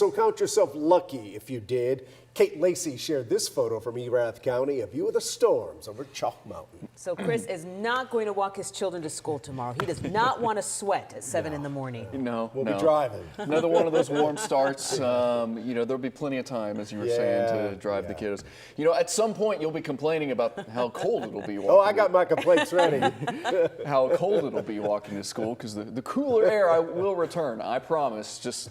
So count yourself lucky if you did. Kate Lacey shared this photo from Erath County, a view of the storms over Chalk Mountain. So Chris is not going to walk his children to school tomorrow. He does not want to sweat at 7 in the morning. No, We'll be driving. Another one of those warm starts. There'll be plenty of time, as you were saying, to drive the kiddos. At some point you'll be complaining about how cold it'll be walking. Oh, I got my complaints ready. How cold it'll be walking to school, because the cooler air will return, I promise. Just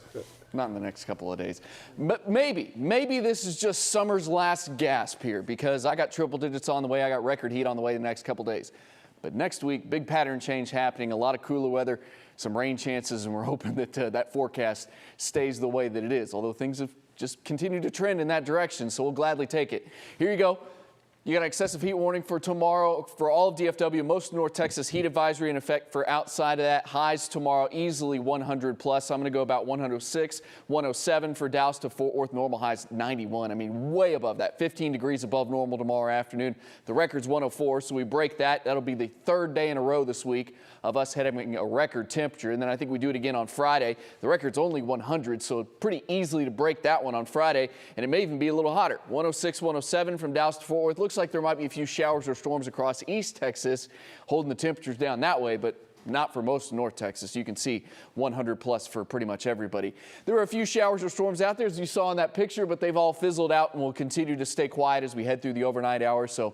not in the next couple of days. But maybe this is just summer's last gasp here, because I got triple digits on the way. I got record heat on the way the next couple days. But next week, big pattern change happening, a lot of cooler weather, some rain chances, and we're hoping that that forecast stays the way that it is, although things have just continued to trend in that direction, so we'll gladly take it. Here you go. You got an excessive heat warning for tomorrow for all of DFW, most of North Texas, heat advisory in effect for outside of that. Highs tomorrow easily 100 plus. I'm going to go about 106, 107 for Dallas to Fort Worth. Normal highs 91. I mean, way above that. 15 degrees above normal tomorrow afternoon. The record's 104, so we break that. That'll be the third day in a row this week of us hitting a record temperature. And then I think we do it again on Friday. The record's only 100, so pretty easily to break that one on Friday. And it may even be a little hotter. 106, 107 from Dallas to Fort Worth. Looks like there might be a few showers or storms across East Texas, holding the temperatures down that way, but not for most of North Texas. You can see 100 plus for pretty much everybody. There are a few showers or storms out there, as you saw in that picture, but they've all fizzled out and will continue to stay quiet as we head through the overnight hours. So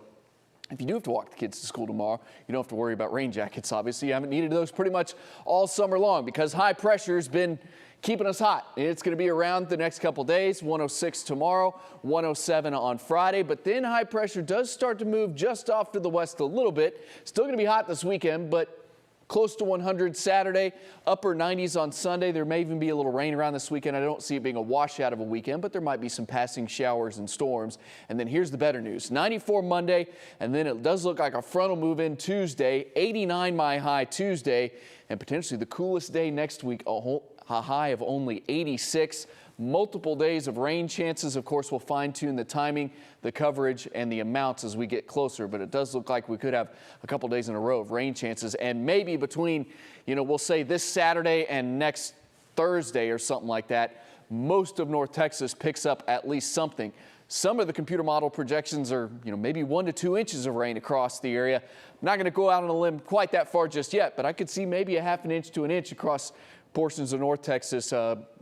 if you do have to walk the kids to school tomorrow, you don't have to worry about rain jackets, obviously. You haven't needed those pretty much all summer long, because high pressure has been keeping us hot. It's going to be around the next couple days. 106 tomorrow, 107 on Friday. But then high pressure does start to move just off to the west a little bit. Still going to be hot this weekend, but close to 100 Saturday, upper 90s on Sunday. There may even be a little rain around this weekend. I don't see it being a washout of a weekend, but there might be some passing showers and storms. And then here's the better news. 94 Monday, and then it does look like a front will move in Tuesday. 89 my high Tuesday, and potentially the coolest day next week, a high of only 86. Multiple days of rain chances. Of course, we'll fine-tune the timing, the coverage, and the amounts as we get closer. But it does look like we could have a couple days in a row of rain chances. And maybe between, we'll say this Saturday and next Thursday or something like that, most of North Texas picks up at least something. Some of the computer model projections are, maybe 1 to 2 inches of rain across the area. I'm not going to go out on a limb quite that far just yet, but I could see maybe a half an inch to an inch across portions of North Texas,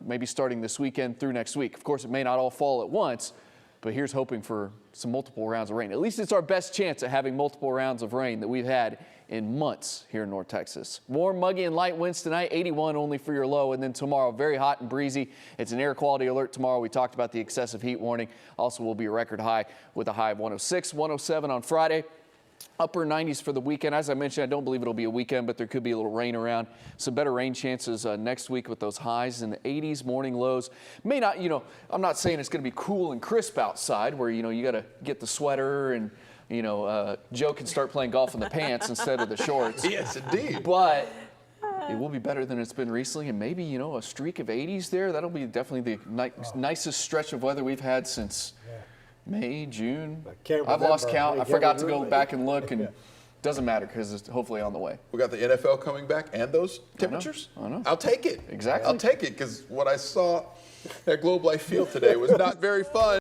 maybe starting this weekend through next week. Of course, it may not all fall at once, but here's hoping for some multiple rounds of rain. At least it's our best chance at having multiple rounds of rain that we've had in months here in North Texas. Warm, muggy, and light winds tonight, 81 only for your low, and then tomorrow, very hot and breezy. It's an air quality alert tomorrow. We talked about the excessive heat warning. Also will be a record high with a high of 106, 107 on Friday. Upper 90s for the weekend. As I mentioned, I don't believe it'll be a weekend, but there could be a little rain around. Some better rain chances next week with those highs in the 80s, morning lows. May not, I'm not saying it's going to be cool and crisp outside where, you got to get the sweater and, Joe can start playing golf in the pants instead of the shorts. Yes, indeed. But it will be better than it's been recently, and maybe, a streak of 80s there. That'll be definitely the nicest stretch of weather we've had since May, June. I've lost count. I forgot to go back and look, and it doesn't matter because it's hopefully on the way. We got the NFL coming back and those temperatures. I know. I'll take it. Exactly. I'll take it, because what I saw at Globe Life Field today was not very fun.